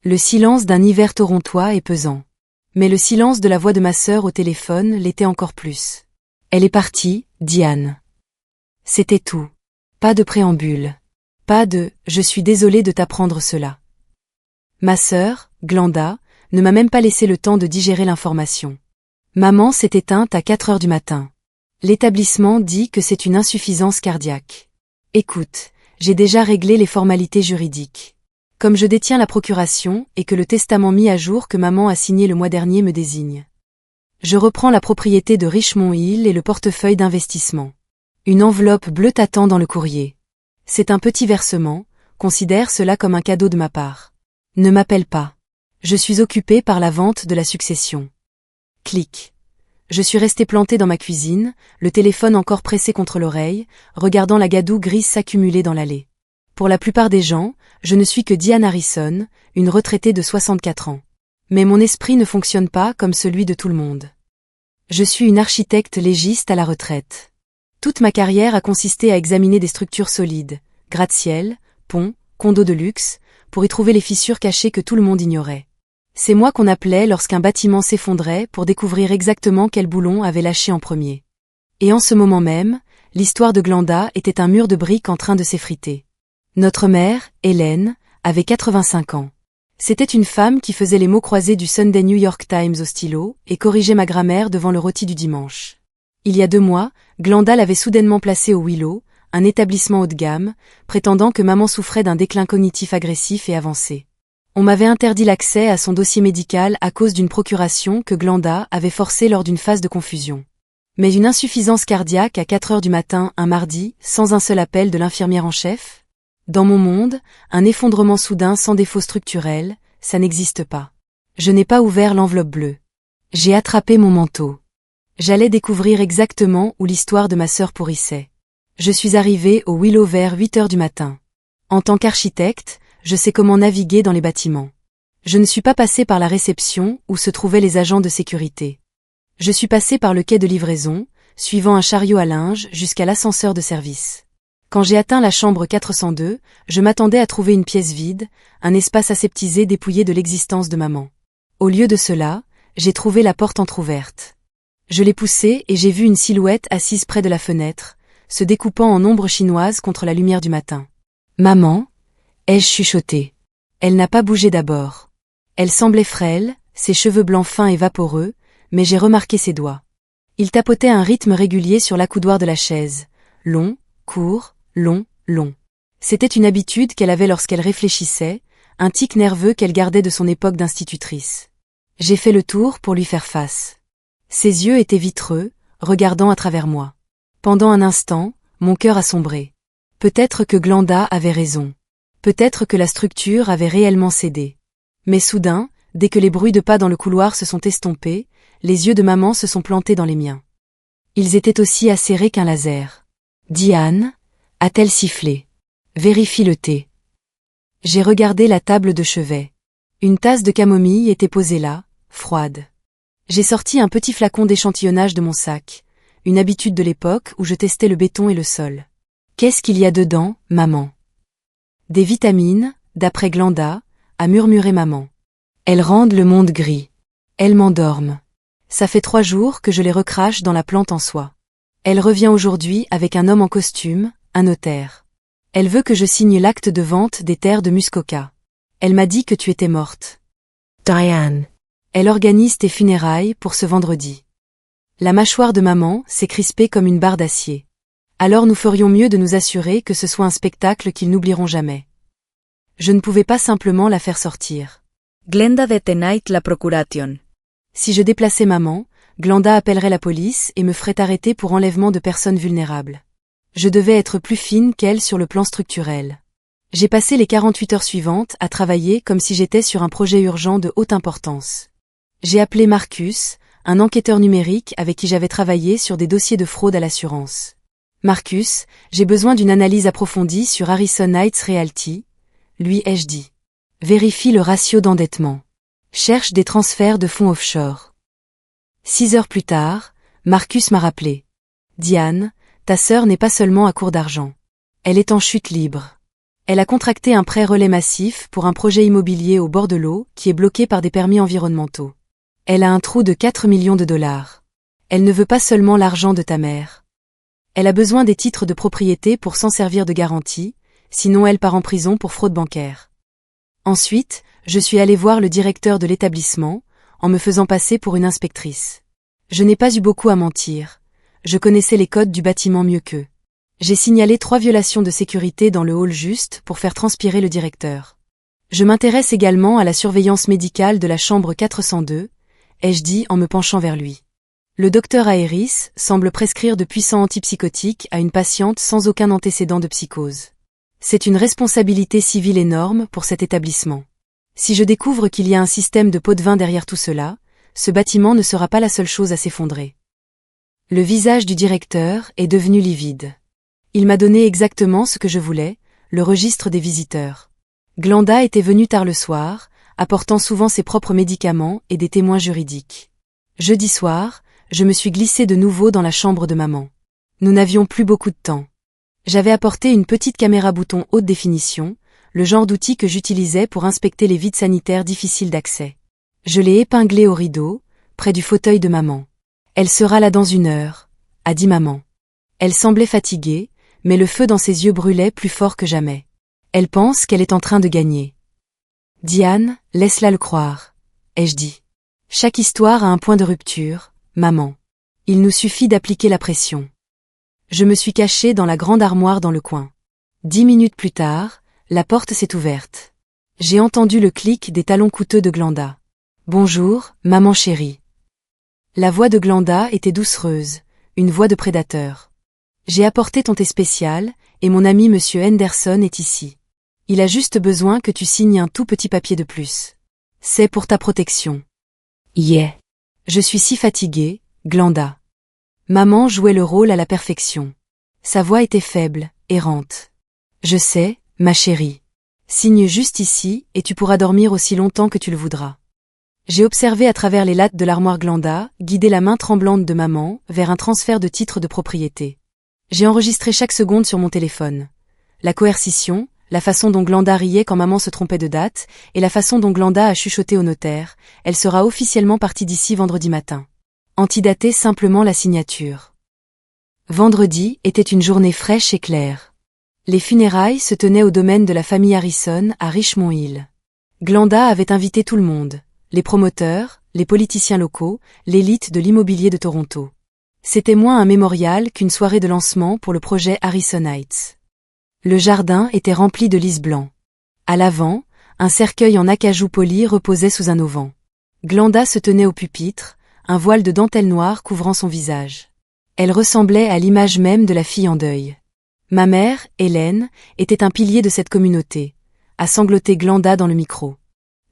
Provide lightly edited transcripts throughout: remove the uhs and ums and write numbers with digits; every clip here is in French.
Le silence d'un hiver torontois est pesant. Mais le silence de la voix de ma sœur au téléphone l'était encore plus. Elle est partie, Diane. C'était tout. Pas de préambule. Pas de « je suis désolée de t'apprendre cela ». Ma sœur, Glenda, ne m'a même pas laissé le temps de digérer l'information. Maman s'est éteinte à 4 heures du matin. L'établissement dit que c'est une insuffisance cardiaque. Écoute, j'ai déjà réglé les formalités juridiques. Comme je détiens la procuration et que le testament mis à jour que maman a signé le mois dernier me désigne. Je reprends la propriété de Richmond Hill et le portefeuille d'investissement. Une enveloppe bleue t'attend dans le courrier. C'est un petit versement, considère cela comme un cadeau de ma part. Ne m'appelle pas. Je suis occupée par la vente de la succession. Clic. Je suis restée plantée dans ma cuisine, le téléphone encore pressé contre l'oreille, regardant la gadoue grise s'accumuler dans l'allée. Pour la plupart des gens, je ne suis que Diane Harrison, une retraitée de 64 ans. Mais mon esprit ne fonctionne pas comme celui de tout le monde. Je suis une architecte légiste à la retraite. Toute ma carrière a consisté à examiner des structures solides, gratte-ciel, ponts, condos de luxe, pour y trouver les fissures cachées que tout le monde ignorait. C'est moi qu'on appelait lorsqu'un bâtiment s'effondrait pour découvrir exactement quel boulon avait lâché en premier. Et en ce moment même, l'histoire de Glenda était un mur de briques en train de s'effriter. Notre mère, Hélène, avait 85 ans. C'était une femme qui faisait les mots croisés du Sunday New York Times au stylo et corrigeait ma grammaire devant le rôti du dimanche. Il y a 2 mois, Glenda l'avait soudainement placée au Willow, un établissement haut de gamme, prétendant que maman souffrait d'un déclin cognitif agressif et avancé. On m'avait interdit l'accès à son dossier médical à cause d'une procuration que Glenda avait forcée lors d'une phase de confusion. Mais une insuffisance cardiaque à 4 heures du matin un mardi, sans un seul appel de l'infirmière en chef? Dans mon monde, un effondrement soudain sans défaut structurel, ça n'existe pas. Je n'ai pas ouvert l'enveloppe bleue. J'ai attrapé mon manteau. J'allais découvrir exactement où l'histoire de ma sœur pourrissait. Je suis arrivée au Willow vers 8 heures du matin. En tant qu'architecte, je sais comment naviguer dans les bâtiments. Je ne suis pas passée par la réception où se trouvaient les agents de sécurité. Je suis passée par le quai de livraison, suivant un chariot à linge jusqu'à l'ascenseur de service. Quand j'ai atteint la chambre 402, je m'attendais à trouver une pièce vide, un espace aseptisé dépouillé de l'existence de maman. Au lieu de cela, j'ai trouvé la porte entr'ouverte. Je l'ai poussée et j'ai vu une silhouette assise près de la fenêtre, se découpant en ombre chinoise contre la lumière du matin. « Maman » ai-je chuchoté. Elle n'a pas bougé d'abord. Elle semblait frêle, ses cheveux blancs fins et vaporeux, mais j'ai remarqué ses doigts. Ils tapotaient à un rythme régulier sur l'accoudoir de la chaise. Long, court, long, long. C'était une habitude qu'elle avait lorsqu'elle réfléchissait, un tic nerveux qu'elle gardait de son époque d'institutrice. J'ai fait le tour pour lui faire face. Ses yeux étaient vitreux, regardant à travers moi. Pendant un instant, mon cœur a sombré. Peut-être que Glenda avait raison. Peut-être que la structure avait réellement cédé. Mais soudain, dès que les bruits de pas dans le couloir se sont estompés, les yeux de maman se sont plantés dans les miens. Ils étaient aussi acérés qu'un laser. « Diane » a-t-elle sifflé. « Vérifie le thé. » J'ai regardé la table de chevet. Une tasse de camomille était posée là, froide. J'ai sorti un petit flacon d'échantillonnage de mon sac, une habitude de l'époque où je testais le béton et le sol. « Qu'est-ce qu'il y a dedans, maman ?» « Des vitamines, d'après Glenda, a murmuré maman. Elles rendent le monde gris. Elles m'endorment. Ça fait 3 jours que je les recrache dans la plante en soie. Elle revient aujourd'hui avec un homme en costume, un notaire. Elle veut que je signe l'acte de vente des terres de Muskoka. Elle m'a dit que tu étais morte. Diane. Elle organise tes funérailles pour ce vendredi. La mâchoire de maman s'est crispée comme une barre d'acier. Alors nous ferions mieux de nous assurer que ce soit un spectacle qu'ils n'oublieront jamais. Je ne pouvais pas simplement la faire sortir. Glenda detenait la procuration. Si je déplaçais maman, Glenda appellerait la police et me ferait arrêter pour enlèvement de personnes vulnérables. Je devais être plus fine qu'elle sur le plan structurel. J'ai passé les 48 heures suivantes à travailler comme si j'étais sur un projet urgent de haute importance. J'ai appelé Marcus, un enquêteur numérique avec qui j'avais travaillé sur des dossiers de fraude à l'assurance. Marcus, j'ai besoin d'une analyse approfondie sur Harrison Heights Realty, lui ai-je dit. Vérifie le ratio d'endettement. Cherche des transferts de fonds offshore. 6 heures plus tard, Marcus m'a rappelé. Diane, ta sœur n'est pas seulement à court d'argent. Elle est en chute libre. Elle a contracté un prêt relais massif pour un projet immobilier au bord de l'eau qui est bloqué par des permis environnementaux. Elle a un trou de 4 millions de dollars. Elle ne veut pas seulement l'argent de ta mère. Elle a besoin des titres de propriété pour s'en servir de garantie, sinon elle part en prison pour fraude bancaire. Ensuite, je suis allée voir le directeur de l'établissement, en me faisant passer pour une inspectrice. Je n'ai pas eu beaucoup à mentir. Je connaissais les codes du bâtiment mieux qu'eux. J'ai signalé 3 violations de sécurité dans le hall juste pour faire transpirer le directeur. Je m'intéresse également à la surveillance médicale de la chambre 402, ai-je dit en me penchant vers lui. Le docteur Aéris semble prescrire de puissants antipsychotiques à une patiente sans aucun antécédent de psychose. C'est une responsabilité civile énorme pour cet établissement. Si je découvre qu'il y a un système de pots-de-vin derrière tout cela, ce bâtiment ne sera pas la seule chose à s'effondrer. Le visage du directeur est devenu livide. Il m'a donné exactement ce que je voulais, le registre des visiteurs. Glenda était venue tard le soir, apportant souvent ses propres médicaments et des témoins juridiques. Jeudi soir, je me suis glissée de nouveau dans la chambre de maman. Nous n'avions plus beaucoup de temps. J'avais apporté une petite caméra bouton haute définition, le genre d'outil que j'utilisais pour inspecter les vides sanitaires difficiles d'accès. Je l'ai épinglée au rideau, près du fauteuil de maman. Elle sera là dans 1 heure, a dit maman. Elle semblait fatiguée, mais le feu dans ses yeux brûlait plus fort que jamais. Elle pense qu'elle est en train de gagner. Diane, laisse-la le croire, ai-je dit. Chaque histoire a un point de rupture, maman. Il nous suffit d'appliquer la pression. Je me suis cachée dans la grande armoire dans le coin. 10 minutes plus tard, la porte s'est ouverte. J'ai entendu le clic des talons coûteux de Glenda. Bonjour, maman chérie. La voix de Glenda était doucereuse, une voix de prédateur. J'ai apporté ton thé spécial, et mon ami monsieur Henderson est ici. Il a juste besoin que tu signes un tout petit papier de plus. C'est pour ta protection. Yeah. Je suis si fatiguée, Glenda. Maman jouait le rôle à la perfection. Sa voix était faible, errante. Je sais, ma chérie. Signe juste ici, et tu pourras dormir aussi longtemps que tu le voudras. J'ai observé à travers les lattes de l'armoire Glenda, guider la main tremblante de maman vers un transfert de titre de propriété. J'ai enregistré chaque seconde sur mon téléphone. La coercition, la façon dont Glenda riait quand maman se trompait de date, et la façon dont Glenda a chuchoté au notaire, elle sera officiellement partie d'ici vendredi matin. Antidater simplement la signature. Vendredi était une journée fraîche et claire. Les funérailles se tenaient au domaine de la famille Harrison à Richmond Hill. Glenda avait invité tout le monde, les promoteurs, les politiciens locaux, l'élite de l'immobilier de Toronto. C'était moins un mémorial qu'une soirée de lancement pour le projet Harrison Heights. Le jardin était rempli de lys blancs. À l'avant, un cercueil en acajou poli reposait sous un auvent. Glenda se tenait au pupitre, un voile de dentelle noire couvrant son visage. Elle ressemblait à l'image même de la fille en deuil. Ma mère, Hélène, était un pilier de cette communauté, a sangloté Glenda dans le micro.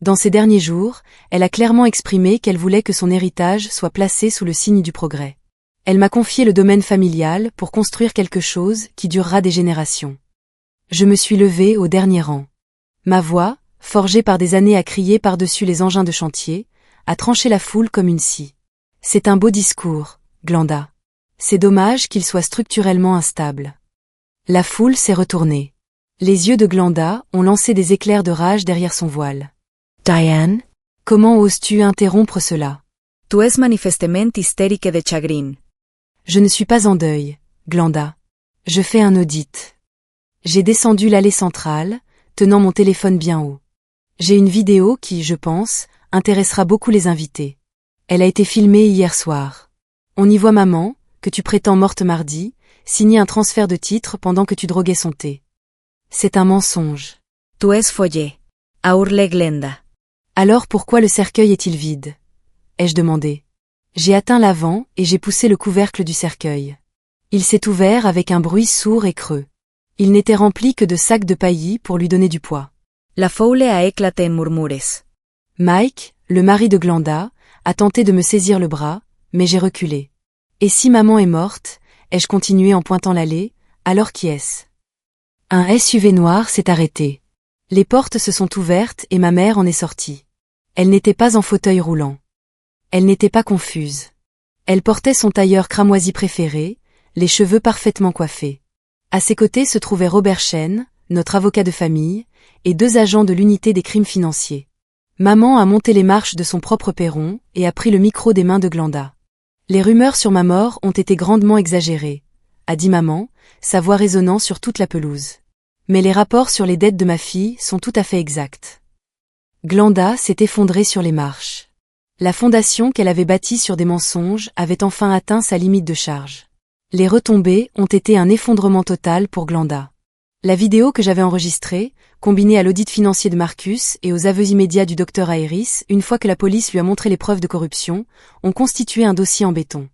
Dans ces derniers jours, elle a clairement exprimé qu'elle voulait que son héritage soit placé sous le signe du progrès. Elle m'a confié le domaine familial pour construire quelque chose qui durera des générations. Je me suis levée au dernier rang. Ma voix, forgée par des années à crier par-dessus les engins de chantier, a tranché la foule comme une scie. C'est un beau discours, Glenda. C'est dommage qu'il soit structurellement instable. La foule s'est retournée. Les yeux de Glenda ont lancé des éclairs de rage derrière son voile. Diane, comment oses-tu interrompre cela? Tu es manifestement hystérique de chagrin. Je ne suis pas en deuil, Glenda. Je fais un audit. J'ai descendu l'allée centrale, tenant mon téléphone bien haut. J'ai une vidéo qui, je pense, intéressera beaucoup les invités. Elle a été filmée hier soir. On y voit maman, que tu prétends morte mardi, signer un transfert de titre pendant que tu droguais son thé. C'est un mensonge. Tu es follé. A hurlé Glenda. Alors pourquoi le cercueil est-il vide? Ai-je demandé. J'ai atteint l'avant et j'ai poussé le couvercle du cercueil. Il s'est ouvert avec un bruit sourd et creux. Il n'était rempli que de sacs de paillis pour lui donner du poids. La foule a éclaté en murmures. Mike, le mari de Glenda, a tenté de me saisir le bras, mais j'ai reculé. Et si maman est morte, ai-je continué en pointant l'allée, alors qui est-ce? Un SUV noir s'est arrêté. Les portes se sont ouvertes et ma mère en est sortie. Elle n'était pas en fauteuil roulant. Elle n'était pas confuse. Elle portait son tailleur cramoisi préféré, les cheveux parfaitement coiffés. À ses côtés se trouvait Robert Chen, notre avocat de famille, et 2 agents de l'unité des crimes financiers. Maman a monté les marches de son propre perron et a pris le micro des mains de Glenda. Les rumeurs sur ma mort ont été grandement exagérées, a dit maman, sa voix résonnant sur toute la pelouse. Mais les rapports sur les dettes de ma fille sont tout à fait exacts. Glenda s'est effondrée sur les marches. La fondation qu'elle avait bâtie sur des mensonges avait enfin atteint sa limite de charge. Les retombées ont été un effondrement total pour Glenda. La vidéo que j'avais enregistrée, combinée à l'audit financier de Marcus et aux aveux immédiats du docteur Aeris, une fois que la police lui a montré les preuves de corruption, ont constitué un dossier en béton.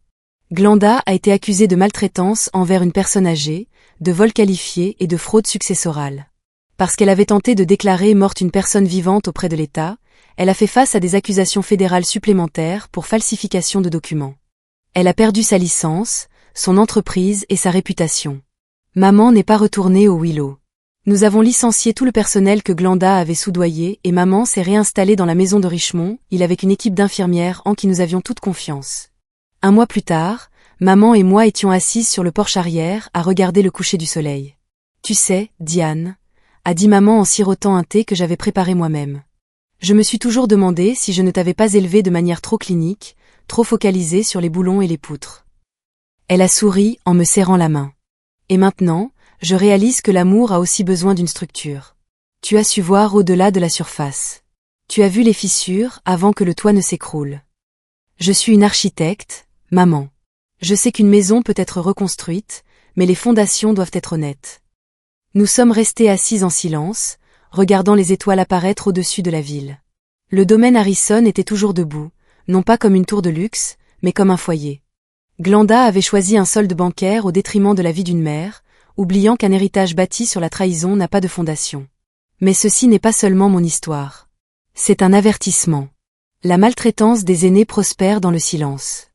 Glenda a été accusée de maltraitance envers une personne âgée, de vol qualifié et de fraude successorale. Parce qu'elle avait tenté de déclarer morte une personne vivante auprès de l'État, elle a fait face à des accusations fédérales supplémentaires pour falsification de documents. Elle a perdu sa licence, son entreprise et sa réputation. Maman n'est pas retournée au Willow. Nous avons licencié tout le personnel que Glenda avait soudoyé et maman s'est réinstallée dans la maison de Richmond, avec une équipe d'infirmières en qui nous avions toute confiance. 1 mois plus tard, maman et moi étions assises sur le porche arrière à regarder le coucher du soleil. Tu sais, Diane, a dit maman en sirotant un thé que j'avais préparé moi-même. Je me suis toujours demandé si je ne t'avais pas élevée de manière trop clinique, trop focalisée sur les boulons et les poutres. Elle a souri en me serrant la main. Et maintenant, je réalise que l'amour a aussi besoin d'une structure. Tu as su voir au-delà de la surface. Tu as vu les fissures avant que le toit ne s'écroule. Je suis une architecte, maman. Je sais qu'une maison peut être reconstruite, mais les fondations doivent être honnêtes. Nous sommes restés assis en silence, regardant les étoiles apparaître au-dessus de la ville. Le domaine Harrison était toujours debout, non pas comme une tour de luxe, mais comme un foyer. Glenda avait choisi un solde bancaire au détriment de la vie d'une mère, oubliant qu'un héritage bâti sur la trahison n'a pas de fondation. Mais ceci n'est pas seulement mon histoire. C'est un avertissement. La maltraitance des aînés prospère dans le silence.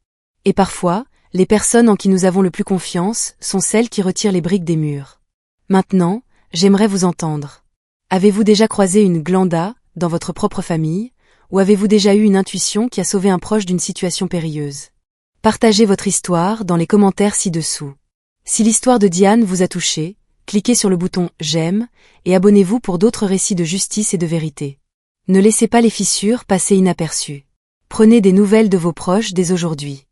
Et parfois, les personnes en qui nous avons le plus confiance sont celles qui retirent les briques des murs. Maintenant, j'aimerais vous entendre. Avez-vous déjà croisé une Glenda dans votre propre famille, ou avez-vous déjà eu une intuition qui a sauvé un proche d'une situation périlleuse? Partagez votre histoire dans les commentaires ci-dessous. Si l'histoire de Diane vous a touché, cliquez sur le bouton « J'aime » et abonnez-vous pour d'autres récits de justice et de vérité. Ne laissez pas les fissures passer inaperçues. Prenez des nouvelles de vos proches dès aujourd'hui.